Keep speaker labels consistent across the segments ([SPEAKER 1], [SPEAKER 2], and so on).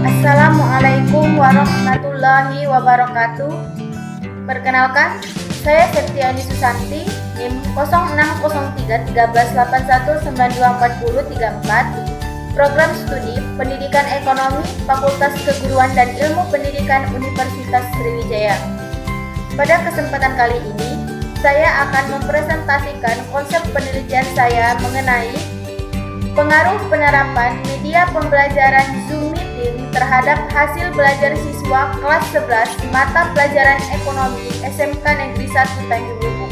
[SPEAKER 1] Assalamualaikum warahmatullahi wabarakatuh. Perkenalkan, saya Septiani Susanti, NIM 06131381924034, Program Studi Pendidikan Ekonomi, Fakultas Keguruan dan Ilmu Pendidikan Universitas Sriwijaya. Pada kesempatan kali ini, saya akan mempresentasikan konsep penelitian saya mengenai pengaruh penerapan media pembelajaran Zoom Meeting terhadap hasil belajar siswa kelas 11 mata pelajaran ekonomi SMK Negeri 1 Tanjung Lubu.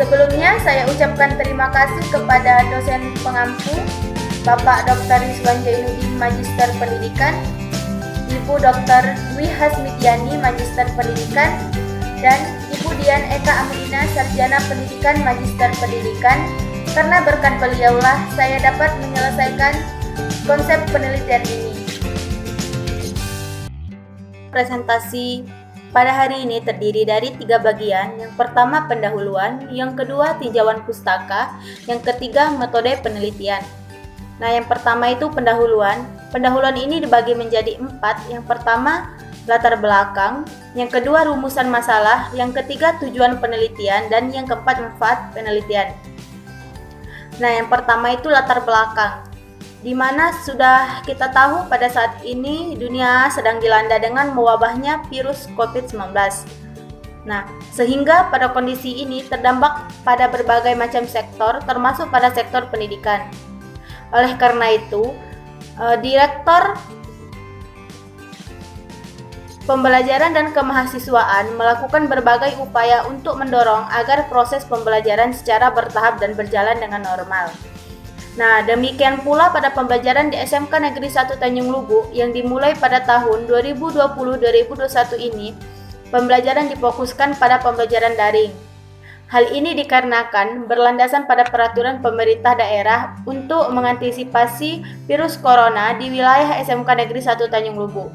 [SPEAKER 1] Sebelumnya saya ucapkan terima kasih kepada dosen pengampu Bapak Dr. Rizwan Jainuddin Magister Pendidikan, Ibu Dr. Dwi Hasmidiani Magister Pendidikan, dan Ibu Dian Eka Amelina Sarjana Pendidikan Magister Pendidikan. Karena berkat beliaulah saya dapat menyelesaikan konsep penelitian ini. Presentasi pada hari ini terdiri dari 3 bagian. Yang pertama pendahuluan, yang kedua tinjauan pustaka, yang ketiga metode penelitian. Nah, yang pertama itu pendahuluan. Pendahuluan ini dibagi menjadi 4. Yang pertama latar belakang, yang kedua rumusan masalah, yang ketiga tujuan penelitian, dan yang keempat manfaat penelitian. Nah, yang pertama itu latar belakang, di mana sudah kita tahu pada saat ini dunia sedang dilanda dengan mewabahnya virus COVID-19. Nah, sehingga pada kondisi ini terdampak pada berbagai macam sektor, termasuk pada sektor pendidikan. Oleh karena itu, Direktur Pembelajaran dan Kemahasiswaan melakukan berbagai upaya untuk mendorong agar proses pembelajaran secara bertahap dan berjalan dengan normal. Nah, demikian pula pada pembelajaran di SMK Negeri 1 Tanjung Lubu yang dimulai pada tahun 2020-2021 ini, pembelajaran difokuskan pada pembelajaran daring. Hal ini dikarenakan berlandasan pada peraturan pemerintah daerah untuk mengantisipasi virus corona di wilayah SMK Negeri 1 Tanjung Lubu.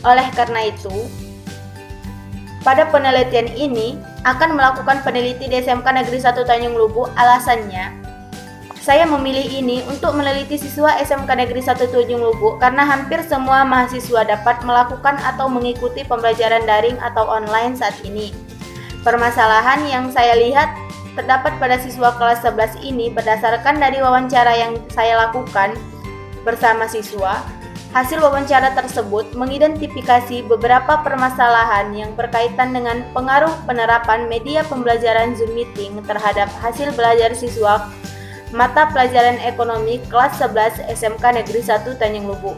[SPEAKER 1] Oleh karena itu, pada penelitian ini akan melakukan peneliti di SMK Negeri 1 Tanjung Lubu. Alasannya, saya memilih ini untuk meneliti siswa SMK Negeri 1 Tanjung Lubu karena hampir semua mahasiswa dapat melakukan atau mengikuti pembelajaran daring atau online saat ini. Permasalahan yang saya lihat terdapat pada siswa kelas 11 ini berdasarkan dari wawancara yang saya lakukan bersama siswa. Hasil wawancara tersebut mengidentifikasi beberapa permasalahan yang berkaitan dengan pengaruh penerapan media pembelajaran Zoom Meeting terhadap hasil belajar siswa mata pelajaran ekonomi kelas 11 SMK Negeri 1 Tanjung Lubu.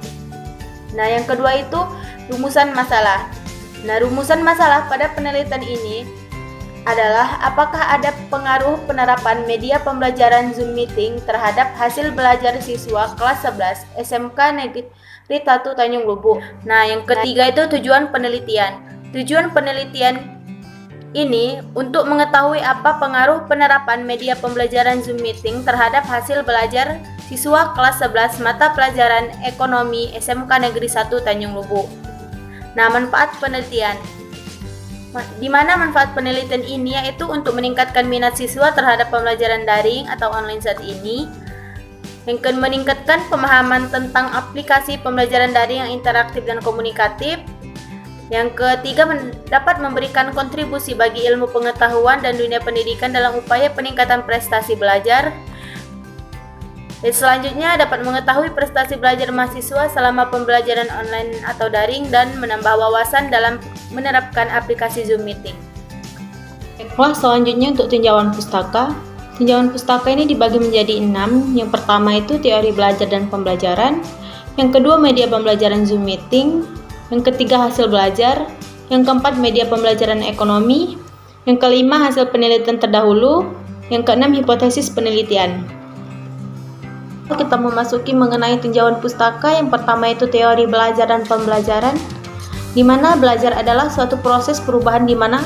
[SPEAKER 1] Nah, yang kedua itu rumusan masalah. Nah, rumusan masalah pada penelitian ini adalah apakah ada pengaruh penerapan media pembelajaran Zoom Meeting terhadap hasil belajar siswa kelas 11 SMK Negeri 1 Tanjung Lubu. Nah, yang ketiga itu tujuan penelitian. Tujuan penelitian ini untuk mengetahui apa pengaruh penerapan media pembelajaran Zoom Meeting terhadap hasil belajar siswa kelas 11 mata pelajaran ekonomi SMK Negeri 1 Tanjung Lubu. Nah, manfaat penelitian. Di mana manfaat penelitian ini yaitu untuk meningkatkan minat siswa terhadap pembelajaran daring atau online saat ini, yang meningkatkan pemahaman tentang aplikasi pembelajaran daring yang interaktif dan komunikatif. Yang ketiga, dapat memberikan kontribusi bagi ilmu pengetahuan dan dunia pendidikan dalam upaya peningkatan prestasi belajar. Dan selanjutnya dapat mengetahui prestasi belajar mahasiswa selama pembelajaran online atau daring dan menambah wawasan dalam menerapkan aplikasi Zoom Meeting. Baiklah, selanjutnya untuk tinjauan pustaka. Tinjauan pustaka ini dibagi menjadi 6. Yang pertama itu teori belajar dan pembelajaran. Yang kedua media pembelajaran Zoom Meeting. Yang ketiga hasil belajar. Yang keempat media pembelajaran ekonomi. Yang kelima hasil penelitian terdahulu. Yang keenam hipotesis penelitian. Kita memasuki mengenai tinjauan pustaka. Yang pertama itu teori belajar dan pembelajaran, di mana belajar adalah suatu proses perubahan di mana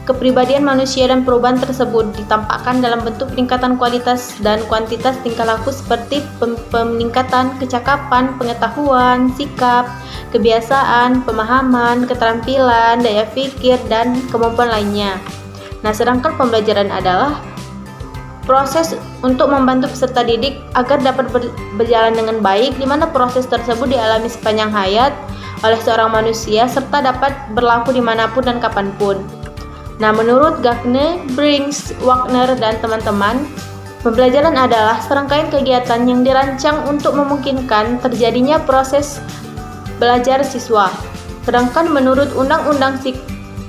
[SPEAKER 1] kepribadian manusia dan perubahan tersebut ditampakkan dalam bentuk peningkatan kualitas dan kuantitas tingkah laku seperti peningkatan kecakapan, pengetahuan, sikap, kebiasaan, pemahaman, keterampilan, daya pikir, dan kemampuan lainnya. Nah, sedangkan pembelajaran adalah proses untuk membantu peserta didik agar dapat berjalan dengan baik, di mana proses tersebut dialami sepanjang hayat oleh seorang manusia serta dapat berlaku dimanapun dan kapanpun. Nah, menurut Gagne, Brings, Wagner, dan teman-teman, pembelajaran adalah serangkaian kegiatan yang dirancang untuk memungkinkan terjadinya proses belajar siswa. Sedangkan menurut Undang-Undang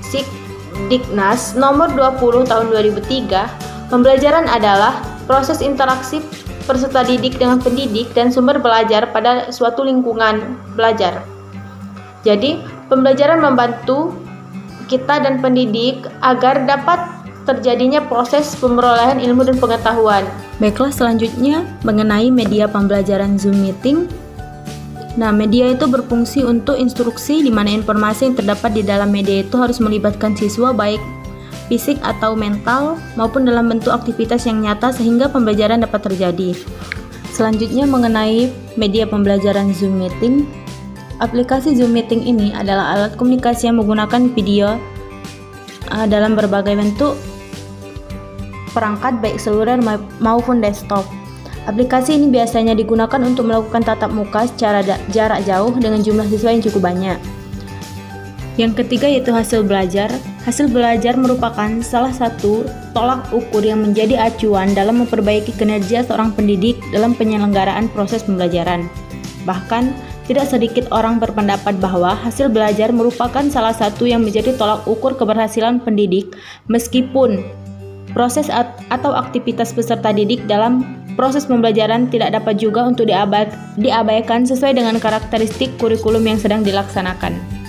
[SPEAKER 1] Sikdiknas Nomor 20 Tahun 2003, pembelajaran adalah proses interaksi peserta didik dengan pendidik dan sumber belajar pada suatu lingkungan belajar. Jadi, pembelajaran membantu kita dan pendidik agar dapat terjadinya proses pemrolehan ilmu dan pengetahuan.
[SPEAKER 2] Baiklah, selanjutnya mengenai media pembelajaran Zoom Meeting. Nah, media itu berfungsi untuk instruksi di mana informasi yang terdapat di dalam media itu harus melibatkan siswa baik fisik atau mental maupun dalam bentuk aktivitas yang nyata sehingga pembelajaran dapat terjadi. Selanjutnya mengenai media pembelajaran Zoom Meeting. Aplikasi Zoom Meeting ini adalah alat komunikasi yang menggunakan video dalam berbagai bentuk perangkat baik seluler maupun desktop. Aplikasi ini biasanya digunakan untuk melakukan tatap muka secara jarak jauh dengan jumlah siswa yang cukup banyak. Yang ketiga yaitu hasil belajar. Hasil belajar merupakan salah satu tolak ukur yang menjadi acuan dalam memperbaiki kinerja seorang pendidik dalam penyelenggaraan proses pembelajaran. Bahkan, tidak sedikit orang berpendapat bahwa hasil belajar merupakan salah satu yang menjadi tolak ukur keberhasilan pendidik, meskipun proses atau aktivitas peserta didik dalam proses pembelajaran tidak dapat juga untuk diabaikan sesuai dengan karakteristik kurikulum yang sedang dilaksanakan.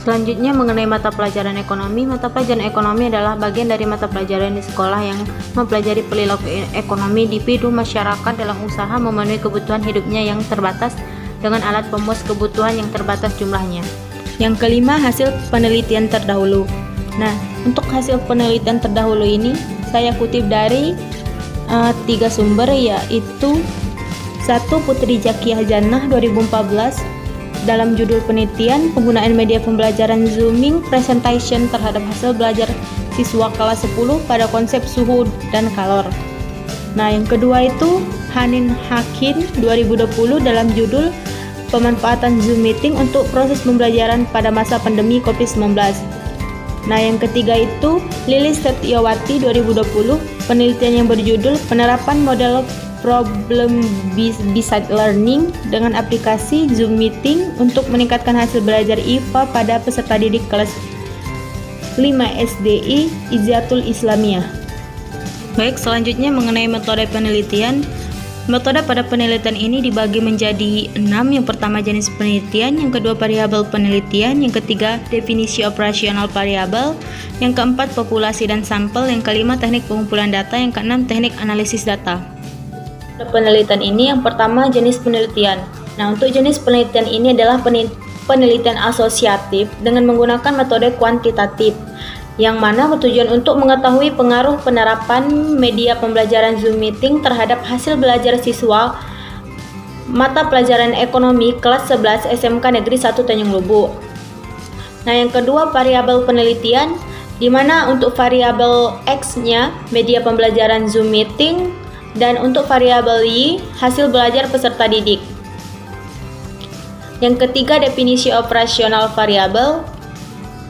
[SPEAKER 2] Selanjutnya mengenai mata pelajaran ekonomi. Mata pelajaran ekonomi adalah bagian dari mata pelajaran di sekolah yang mempelajari perilaku ekonomi individu masyarakat dalam usaha memenuhi kebutuhan hidupnya yang terbatas dengan alat pemuas kebutuhan yang terbatas jumlahnya. Yang kelima, hasil penelitian terdahulu. Nah, untuk hasil penelitian terdahulu ini saya kutip dari 3 sumber, yaitu 1. Putri Zakiah Jannah 2014 dalam judul penelitian penggunaan media pembelajaran Zooming presentation terhadap hasil belajar siswa kelas 10 pada konsep suhu dan kalor. Nah, yang kedua itu Hanin Hakin 2020 dalam judul pemanfaatan Zoom Meeting untuk proses pembelajaran pada masa pandemi COVID-19. Nah, yang ketiga itu Lilis Setiawati 2020 penelitian yang berjudul penerapan model problem based learning dengan aplikasi Zoom Meeting untuk meningkatkan hasil belajar IPA pada peserta didik kelas 5 SDI Izzatul Islamiyah. Baik, selanjutnya mengenai metode penelitian. Metode pada penelitian ini dibagi menjadi 6. Yang pertama jenis penelitian, yang kedua variabel penelitian, yang ketiga definisi operasional variabel, yang keempat populasi dan sampel, yang kelima teknik pengumpulan data, yang keenam teknik analisis data. Penelitian ini yang pertama jenis penelitian. Nah, untuk jenis penelitian ini adalah penelitian asosiatif dengan menggunakan metode kuantitatif yang mana bertujuan untuk mengetahui pengaruh penerapan media pembelajaran Zoom Meeting terhadap hasil belajar siswa mata pelajaran ekonomi kelas 11 SMK Negeri 1 Tanjung Lubu. Nah, yang kedua variabel penelitian, di mana untuk variabel X-nya media pembelajaran Zoom Meeting dan untuk variabel Y hasil belajar peserta didik. Yang ketiga definisi operasional variabel.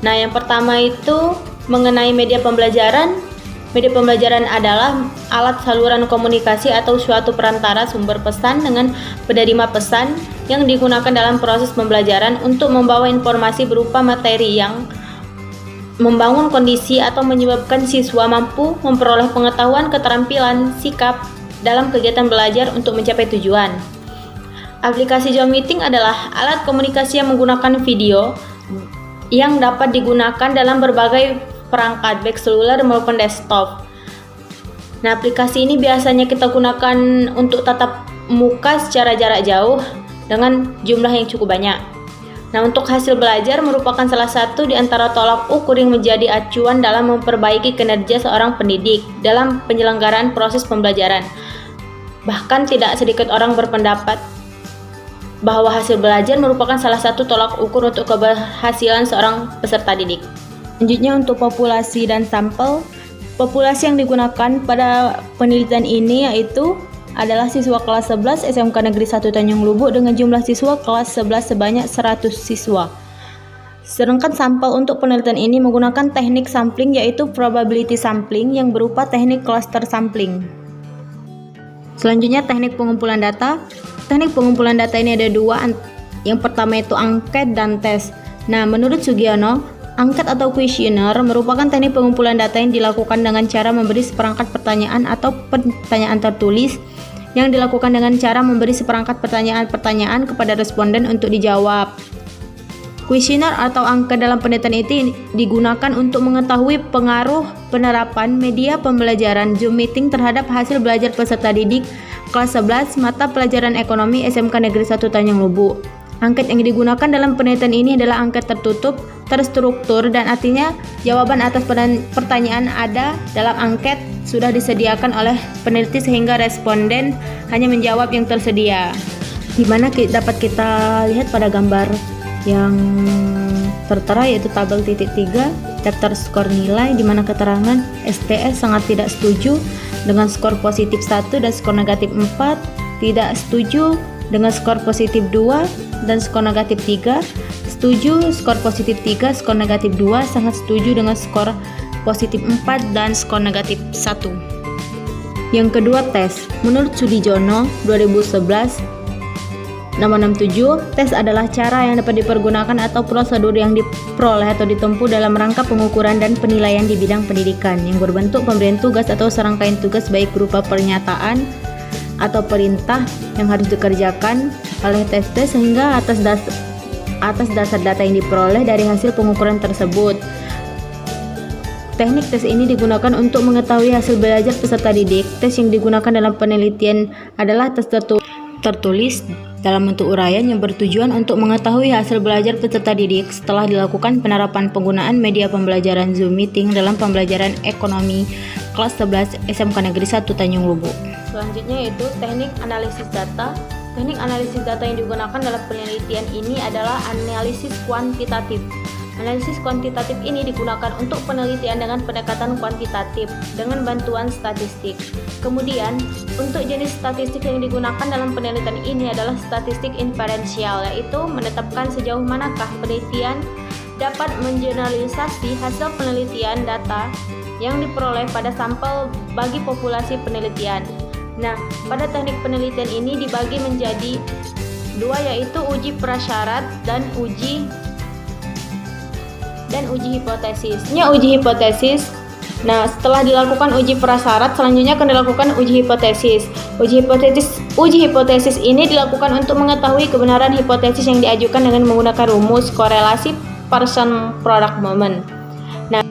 [SPEAKER 2] Nah, yang pertama itu mengenai media pembelajaran. Media pembelajaran adalah alat saluran komunikasi atau suatu perantara sumber pesan dengan penerima pesan yang digunakan dalam proses pembelajaran untuk membawa informasi berupa materi yang membangun kondisi atau menyebabkan siswa mampu memperoleh pengetahuan, keterampilan, sikap dalam kegiatan belajar untuk mencapai tujuan. Aplikasi Zoom Meeting adalah alat komunikasi yang menggunakan video yang dapat digunakan dalam berbagai perangkat baik seluler maupun desktop. Nah, aplikasi ini biasanya kita gunakan untuk tatap muka secara jarak jauh dengan jumlah yang cukup banyak. Nah, untuk hasil belajar merupakan salah satu di antara tolak ukur yang menjadi acuan dalam memperbaiki kinerja seorang pendidik dalam penyelenggaraan proses pembelajaran. Bahkan tidak sedikit orang berpendapat bahwa hasil belajar merupakan salah satu tolak ukur untuk keberhasilan seorang peserta didik. Selanjutnya untuk populasi dan sampel. Populasi yang digunakan pada penelitian ini yaitu adalah siswa kelas 11 SMK Negeri 1 Tanjung Lubuk dengan jumlah siswa kelas 11 sebanyak 100 siswa. Sedangkan sampel untuk penelitian ini menggunakan teknik sampling yaitu probability sampling yang berupa teknik cluster sampling. Selanjutnya teknik pengumpulan data. Teknik pengumpulan data ini ada dua. Yang pertama itu angket dan tes. Nah, menurut Sugiono, angket atau kuesioner merupakan teknik pengumpulan data yang dilakukan dengan cara memberi seperangkat pertanyaan atau pertanyaan tertulis yang dilakukan dengan cara memberi seperangkat pertanyaan-pertanyaan kepada responden untuk dijawab. Kuesioner atau angket dalam penelitian itu digunakan untuk mengetahui pengaruh penerapan media pembelajaran Zoom meeting terhadap hasil belajar peserta didik kelas 11 mata pelajaran ekonomi SMK Negeri 1 Tanjung Lubuk. Angket yang digunakan dalam penelitian ini adalah angket tertutup, terstruktur, dan artinya jawaban atas pertanyaan ada dalam angket sudah disediakan oleh peneliti sehingga responden hanya menjawab yang tersedia. Di mana dapat kita lihat pada gambar yang tertera yaitu tabel titik 3 daftar skor nilai di mana keterangan STS sangat tidak setuju dengan skor positif 1 dan skor negatif 4, tidak setuju dengan skor positif 2 dan skor negatif 3, setuju skor positif 3, skor negatif 2, sangat setuju dengan skor positif 4 dan skor negatif 1. Yang kedua tes. Menurut Sudijono 2011 nomor 67, tes adalah cara yang dapat dipergunakan atau prosedur yang diperoleh atau ditempuh dalam rangka pengukuran dan penilaian di bidang pendidikan yang berbentuk pemberian tugas atau serangkaian tugas baik berupa pernyataan atau perintah yang harus dikerjakan oleh tes sehingga atas dasar data yang diperoleh dari hasil pengukuran tersebut. Teknik tes ini digunakan untuk mengetahui hasil belajar peserta didik. Tes yang digunakan dalam penelitian adalah tes tertulis dalam bentuk uraian yang bertujuan untuk mengetahui hasil belajar peserta didik setelah dilakukan penerapan penggunaan media pembelajaran Zoom meeting dalam pembelajaran ekonomi kelas 11 SMK Negeri 1 Tanjung Lubuk. Selanjutnya yaitu teknik analisis data. Teknik analisis data yang digunakan dalam penelitian ini adalah analisis kuantitatif. Analisis kuantitatif ini digunakan untuk penelitian dengan pendekatan kuantitatif dengan bantuan statistik. Kemudian, untuk jenis statistik yang digunakan dalam penelitian ini adalah statistik inferensial, yaitu menetapkan sejauh manakah penelitian dapat mengeneralisasi hasil penelitian data yang diperoleh pada sampel bagi populasi penelitian. Nah, pada teknik penelitian ini dibagi menjadi dua, yaitu uji prasyarat dan uji hipotesis. Uji hipotesis. Nah, setelah dilakukan uji prasyarat, selanjutnya akan dilakukan uji hipotesis. Uji hipotesis ini dilakukan untuk mengetahui kebenaran hipotesis yang diajukan dengan menggunakan rumus korelasi person product moment. Nah,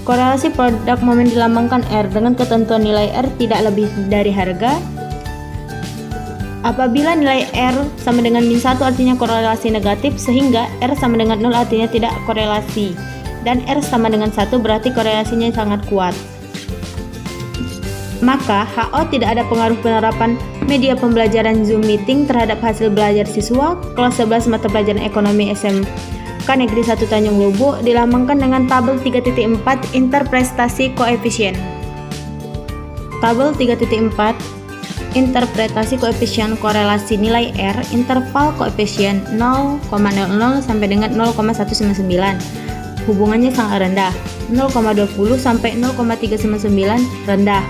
[SPEAKER 2] korelasi product moment dilambangkan R dengan ketentuan nilai R tidak lebih dari harga. Apabila nilai R sama dengan -1 artinya korelasi negatif, sehingga R sama dengan 0 artinya tidak korelasi, dan R sama dengan 1 berarti korelasinya sangat kuat. Maka HO tidak ada pengaruh penerapan media pembelajaran Zoom meeting terhadap hasil belajar siswa kelas 11 mata pelajaran ekonomi SMK Negeri 1 Tanjung Lubuk, dilambangkan dengan tabel 3.4 interpretasi koefisien. Tabel 3.4 interpretasi koefisien korelasi nilai R interval koefisien 0,00 sampai dengan 0,199. Hubungannya sangat rendah. 0,20 sampai 0,399 rendah.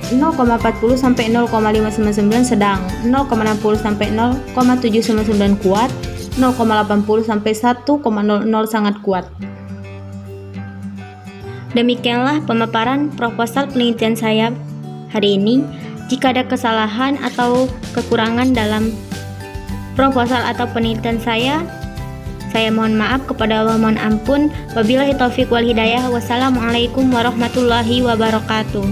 [SPEAKER 2] 0,40 sampai 0,599 sedang. 0,60 sampai 0,799 kuat. 0,80 sampai 1,00 sangat kuat. Demikianlah pemaparan proposal penelitian saya hari ini. Jika ada kesalahan atau kekurangan dalam proposal atau penelitian saya mohon maaf, kepada Allah mohon ampun. Wabillahi taufiq wal hidayah. Wassalamualaikum warahmatullahi wabarakatuh.